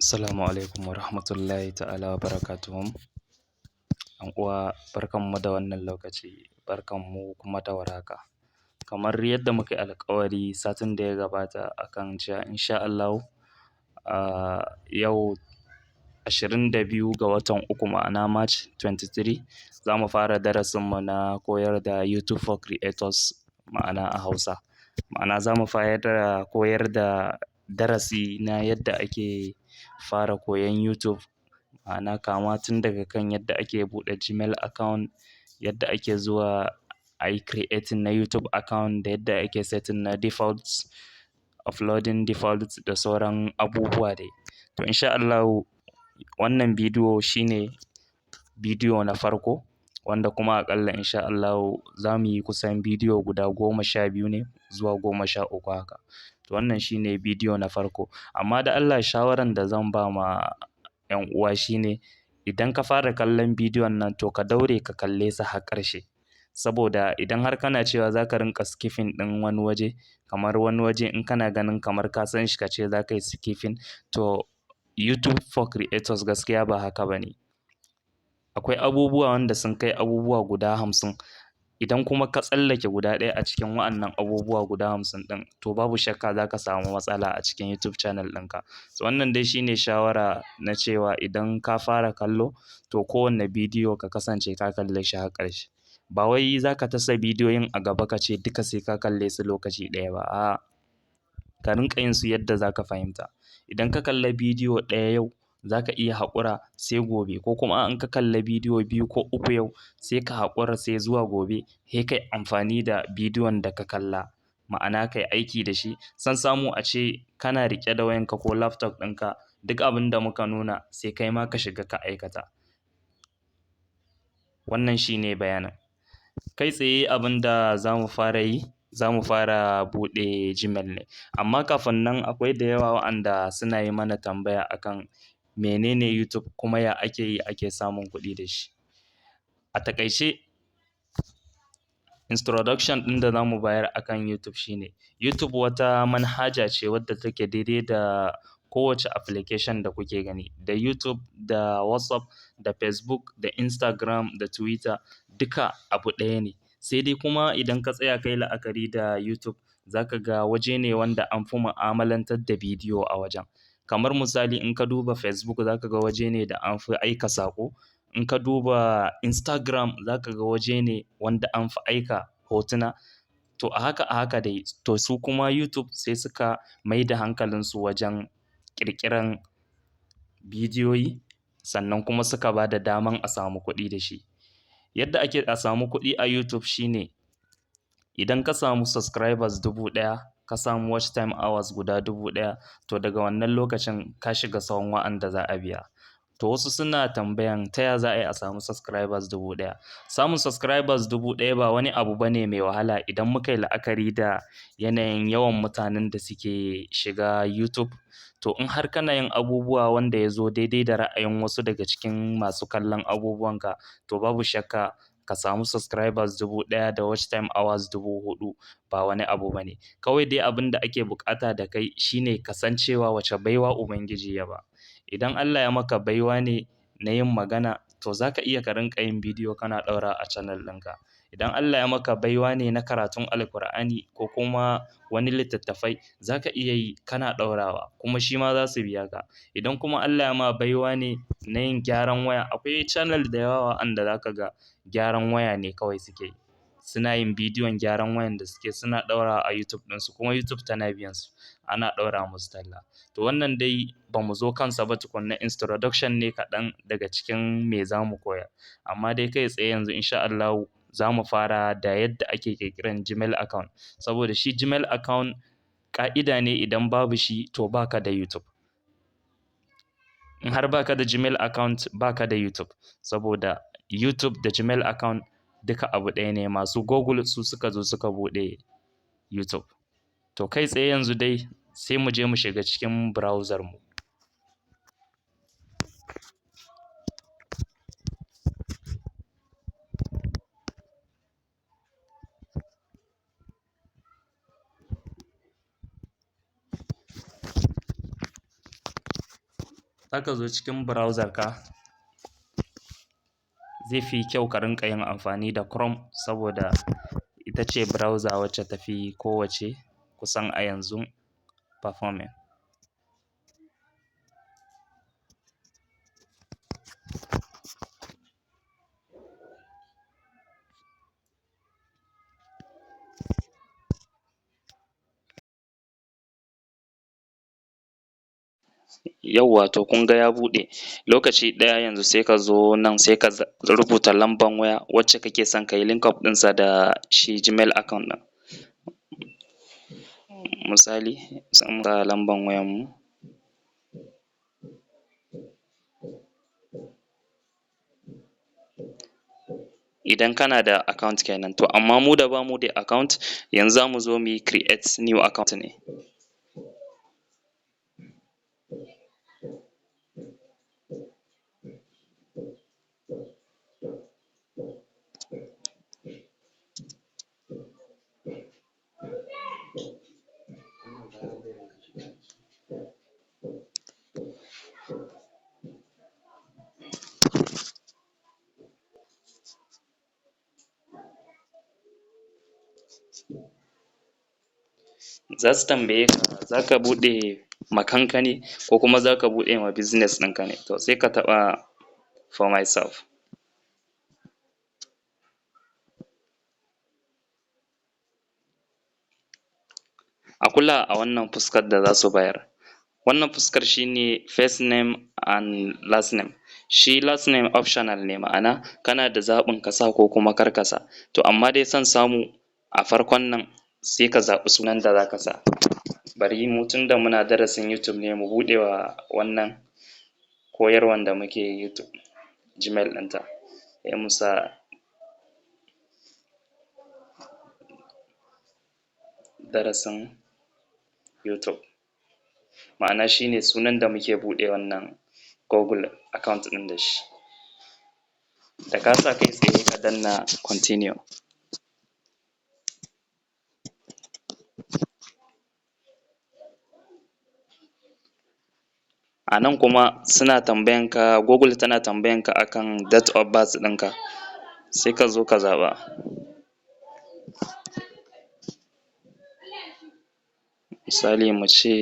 Assalamu alaikum wa rahmatullahi ta'ala wa barakatuhum. ‘Yan uwa barkanmu da wannan lokaci, barkanmu kuma da warhaka. Kamar yadda muka yi alƙawari satin da ya gabata akan cewa insha Allahu yau 22 ga watan uku ma'ana March 23 za mu fara darasinmu na koyar da YouTube for Creators ma'ana a Hausa. Ma'ana za mu fara koyar da darasi na yadda ake fara koyon YouTube, ma'ana kama tun daga kan yadda ake buɗe Gmail account, yadda ake zuwa a yi creating na YouTube account da yadda ake setting na defaults, uploading defaults da sauran abubuwa dai. To insha Allahu wannan bidiyo shine bidiyo na farko wanda kuma aƙalla insha Allahu za mu yi kusan bidiyo guda 12 ne zuwa 13 haka. To wannan shine bidiyo na farko. Amma da Allah shawaran da zan ba ma 'yan uwa shine idan ka fara kallon bidiyon nan to ka daure ka kalle sa har ƙarshe. Saboda idan har kana cewa za ka rinƙa skipping ɗin wani waje, kamar wani waje in kana ganin kamar ka san shi ka ce za ka yi skipping, to YouTube for Creators gaskiya ba haka ba ne. Akwai abubuwa wanda sun kai abubuwa guda 50. Idan kuma ka tsallake guda ɗaya a cikin wa'annan abubuwa guda 50 ɗin, to babu shakka za ka samu matsala a cikin YouTube channel ɗinka. So wannan dai shine shawara na cewa idan ka fara kallo, to kowanne bidiyo ka kasance ka kalle shi har ƙarshe. Ba wai za ka tasa bidiyoyin a gaba ka ce duka sai ka kalle su lokaci ɗaya ba, a'a. Ka rinƙa yin su yadda za ka fahimta. Idan ka kalla bidiyo ɗaya yau, za ka iya haƙura sai gobe, ko kuma in ka kalla bidiyo 2 ko 3 yau, sai ka haƙura sai zuwa gobe, sai kai amfani da bidiyon da ka kalla, ma'ana kai aiki da shi. Son samu a ce kana riƙe da wayanka ko laptop ɗinka, duk abin da muka nuna sai kai ma ka shiga ka aikata. Wannan shine bayanin. Kai tsaye abin da za mu fara yi, za mu fara buɗe Gmail ne. Amma kafin nan akwai da yawa wa'anda suna yi mana tambaya akan menene YouTube kuma ya ake yi ake samun kuɗi da shi. A taƙaice, introduction ɗin da za mu bayar akan YouTube shine, YouTube wata manhaja ce wadda take daidai da kowace application da kuke gani. Da YouTube, da WhatsApp, da Facebook, da Instagram, da Twitter, duka abu ɗaya ne. Sai dai kuma idan ka tsaya kai la'akari da YouTube, za ka ga waje ne wanda an fi mu'amalantar da bidiyo a wajen. Kamar misali in ka duba Facebook za ka ga waje ne da an fi aika saƙo. In ka duba Instagram za ka ga waje ne wanda an fi aika hotuna. To a haka dai, to su kuma YouTube sai suka mai da hankalinsu wajen ƙirƙiran bidiyoyi, sannan kuma suka ba da daman a samu kuɗi da shi. Yadda ake a samu kuɗi a YouTube shine, idan ka samu subscribers 1000, ka samu watch time hours guda 1000, to daga wannan lokacin ka shiga sahun wa'anda za a biya. To wasu suna tambayan ta ya za a yi a samu subscribers 1000. Samun subscribers 1000 ba wani abu ba ne mai wahala idan muka yi la'akari da yanayin yawan mutanen da suke shiga YouTube. To in har kana yin abubuwa wanda ya zo daidai da ra'ayin wasu daga cikin masu kallon abubuwanka, to babu shakka ka samu subscribers 1000 da watch time hours 4000 ba wani abu ba ne. Kawai dai abin da ake buƙata da kai shine kasancewa wace baiwa Ubangiji ya ba. Idan Allah ya maka baiwa ne na yin magana, to za ka iya ka rinƙa yin bidiyo kana ɗaura a channel ɗinka. Idan Allah ya maka baiwa ne na karatun Alkur'ani ko kuma wani littattafai, za ka iya yi kana ɗaurawa, kuma shi ma za su biya ka. Idan kuma Allah ya ma baiwa ne na yin gyaran waya, akwai channel da yawa wa'anda za ka ga gyaran waya ne kawai suke yi. Suna yin bidiyon gyaran wayan da suke suna ɗaurawa a YouTube ɗinsu, kuma YouTube tana biyan su, ana ɗaura musu talla. To wannan dai ba mu zo kansa ba tukunna, introduction ne kaɗan daga cikin me za mu koya. Amma dai kai tsaye yanzu insha Allahu za mu fara da yadda ake ƙirƙiran Gmail account. Saboda shi Gmail account ƙa'ida ne idan babu shi to baka da YouTube. In har baka da Gmail account baka da YouTube. Saboda YouTube da Gmail account duka abu ɗaya ne. Masu Google su suka zo suka buɗe YouTube. To kai tsaye yanzu dai sai mu je mu shiga cikin browser mu. za ka zo cikin browser ka, zai fi kyau ka rinƙa yin amfani da Chrome saboda ita ce browser wacce ta fi kowace kusan a yanzu performing. Yawwa to kun ga ya buɗe, lokaci ɗaya yanzu sai ka zo nan sai ka rubuta lamban waya wacce kake son ka yi link up ɗinsa da shi Gmail account ɗin. Misali zan sa lamban wayan mu, idan kana da account kenan, to amma mu da bamu da account yanzu za mu zo mu yi create new account ne. Za su tambaye ka za ka buɗe ma kanka ne ko kuma za ka buɗe ma business ɗinka ne, to sai ka taɓa for myself. A kula a wannan fuskar da za su bayar, wannan fuskar shi ne first name and last name. Shi last name optional ne, ma'ana kana da zaɓin ka sa ko kuma kar ka sa, to amma dai son samu a farkon nan sai ka zaɓi sunan da za ka sa. Bari mu tunda muna darasin YouTube ne mu buɗe wa wannan koyarwan da muke YouTube Gmail ɗinta, sai mu sa darasin YouTube, ma'ana shi ne sunan da muke buɗe wannan Google account ɗin da shi. Da ka sa kai tsaye ka danna continue. A nan kuma suna tambayan ka, Google tana tambayan ka akan date of birth ɗinka, sai ka zo ka zaɓa. Misali mu ce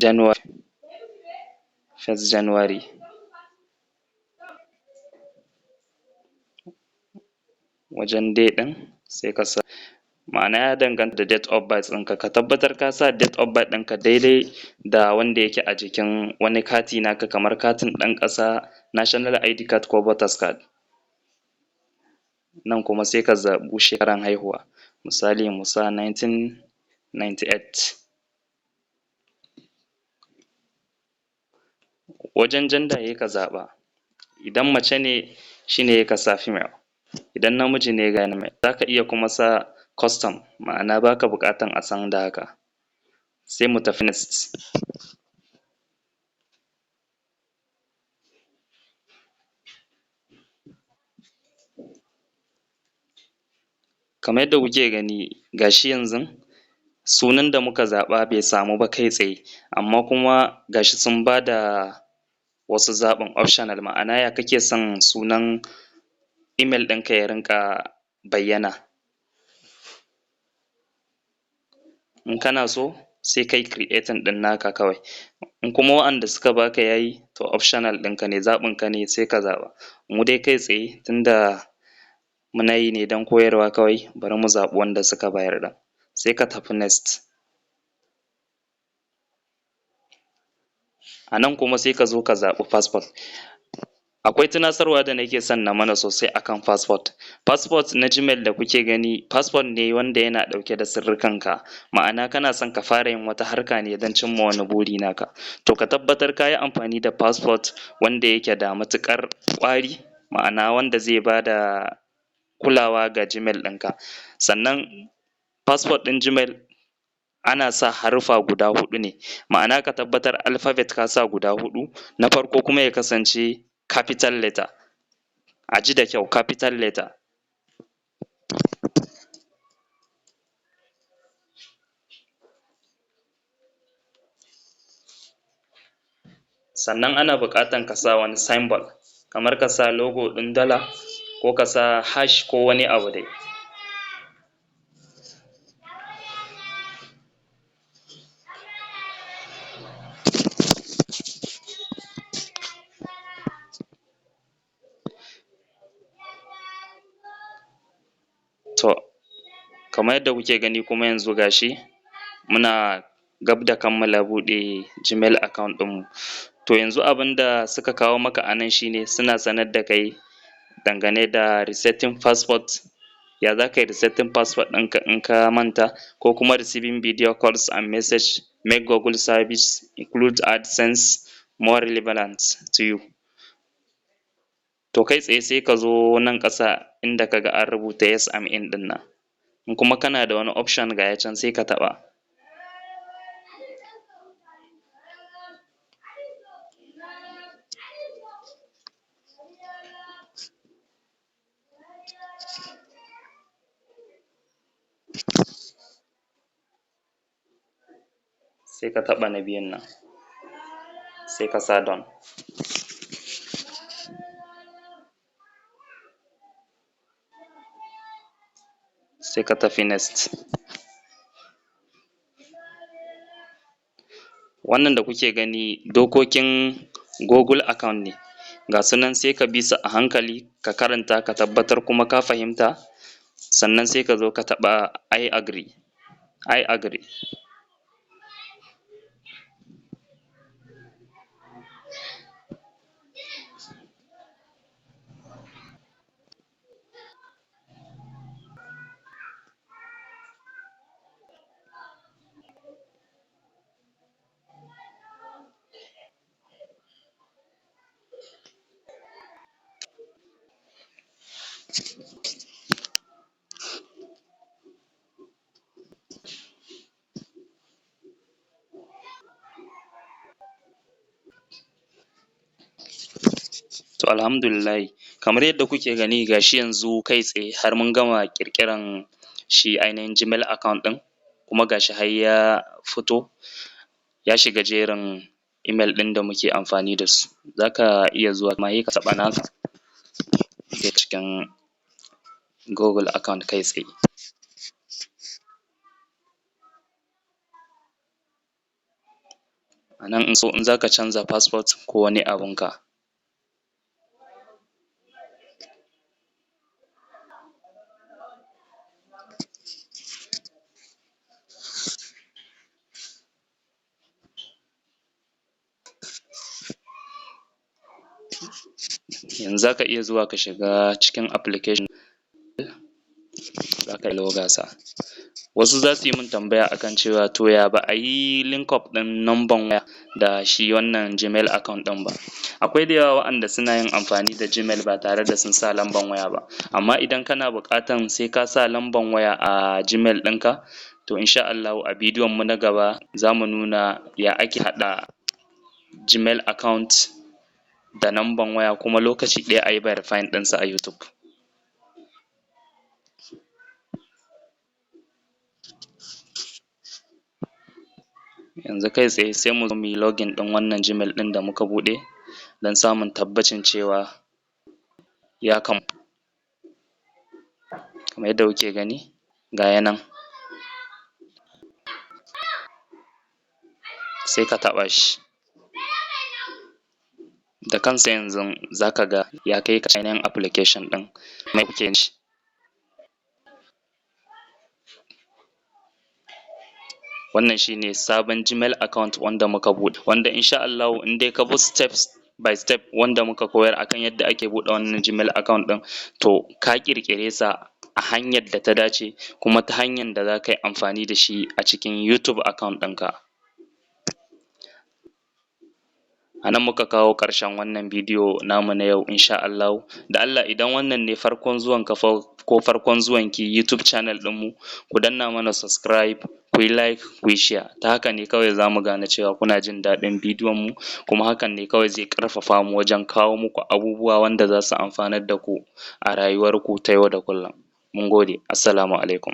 January, 1st January. Wajen day ɗin sai ka sa, ma'ana ya danganta da date of birth ɗinka, ka tabbatar ka sa date of birth ɗinka daidai da wanda yake a jikin wani kati naka kamar katin ɗan ƙasa, national ID card ko voters card. Nan kuma sai ka zaɓi shekaran haihuwa, misali mu sa 1998. Wajen gender sai ka zaɓa, idan mace ne shi ne sai ka sa female, idan namiji ne ga male. Za ka iya kuma sa custom, ma'ana ba ka buƙatan a san da haka. Sai mu tafi next. Kamar yadda kuke gani ga shi yanzu sunan da muka zaɓa bai samu ba kai tsaye, amma kuma ga shi sun ba da wasu zaɓin optional, ma'ana ya kake son sunan email ɗinka ya rinƙa bayyana. In kana so sai kai creating ɗin naka kawai, in kuma wa'anda suka baka yayi to optional ɗinka ne, zaɓin ka ne sai ka zaɓa. Mu dai kai tsaye tunda muna yi ne don koyarwa kawai, bari mu zaɓi wanda suka bayar ɗin, sai ka tafi next. A nan kuma sai ka zo ka zaɓi passport. Akwai tunasarwa da nake son na mana sosai akan passport. Passport na Gmail da kuke gani, passport ne wanda yana ɗauke da sirrikanka, ma'ana kana son ka fara yin wata harka ne don cimma wani buri naka, to ka tabbatar ka yi amfani da passport wanda yake da matuƙar ƙwari, ma'ana wanda zai ba da kulawa ga Gmail ɗinka. Sannan passport ɗin Gmail ana sa haruffa guda huɗu ne, ma'ana ka tabbatar alphabet ka sa guda huɗu, na farko kuma ya kasance capital letter. A ji da kyau, capital letter. sannan ana buƙatan ka sa wani symbol kamar ka sa logo ɗin dala ko ka sa hash ko wani abu dai. To kamar yadda kuke gani kuma yanzu gashi muna gab da kammala buɗe Gmail account ɗinmu. To yanzu abinda suka kawo maka a nan shine suna sanar da kai dangane da resetting passport, ya za ka yi resetting passport ɗinka in ka manta, ko kuma receiving video calls and message, make Google service include AdSense more relevant to you. To kai tsaye sai ka zo nan ƙasa inda ka ga an rubuta yes I'm in ɗin nan, in kuma kana da wani option ga ya can sai ka taɓa. Sai ka taɓa na biyun nan, sai ka sa done. Sai ka tafi next. Wannan da kuke gani dokokin Google account ne, ga su nan sai ka bi su a hankali ka karanta ka tabbatar kuma ka fahimta, sannan sai ka zo ka taɓa I agree. I agree. To alhamdulillahi, kamar yadda kuke gani gashi yanzu kai tsaye har mun gama ƙirƙiran shi ainihin Gmail account ɗin, kuma gashi har ya fito ya shiga jerin email ɗin da muke amfani da su. Za ka iya zuwa ma sai ka taɓa naka sai cikin Google account kai tsaye. A nan in za ka canza passport ko wani abunka, yanzu za ka iya zuwa ka shiga cikin application za ka yi logasa. Wasu za su yi min tambaya akan cewa to ya ba a yi link up ɗin number waya da shi wannan Gmail account ɗin ba. Akwai da yawa waɗanda suna yin amfani da Gmail ba tare da sun sa lambar waya ba, amma idan kana buƙatan sai ka sa lambar waya a Gmail ɗinka, to insha Allahu a bidiyon mu na gaba za mu nuna ya ake haɗa Gmail account da lambar waya kuma lokaci ɗaya a yi verifying ɗinsa a YouTube. Yanzu kai tsaye sai mu zo mu yi login ɗin wannan Gmail ɗin da muka buɗe don samun tabbacin cewa ya kamu. Kamar yadda kuke gani ga ya nan, sai ka taɓa shi da kansa yanzu za ka ga ya kai ka ainihin application ɗin mai kuke shi. Wannan shi ne sabon Gmail account wanda muka buɗe, wanda insha Allahu in dai ka bi steps by step wanda muka koyar akan yadda ake buɗe wannan Gmail account ɗin, to ka ƙirƙire sa a hanyar da ta dace kuma ta hanyar da za ka yi amfani da shi a cikin YouTube account ɗinka. A nan muka kawo ƙarshen wannan bidiyo namu na yau insha Allahu. Da Allah idan wannan ne farkon zuwan ka ko farkon zuwan ki YouTube channel ɗinmu, ku danna mana subscribe, ku yi like, ku yi share. Ta haka ne kawai za mu gane cewa kuna jin daɗin bidiyon mu, kuma hakan ne kawai zai ƙarfafa mu wajen kawo muku abubuwa wanda za su amfanar da ku a rayuwar ku ta yau da kullum. Mun gode. Assalamu alaikum.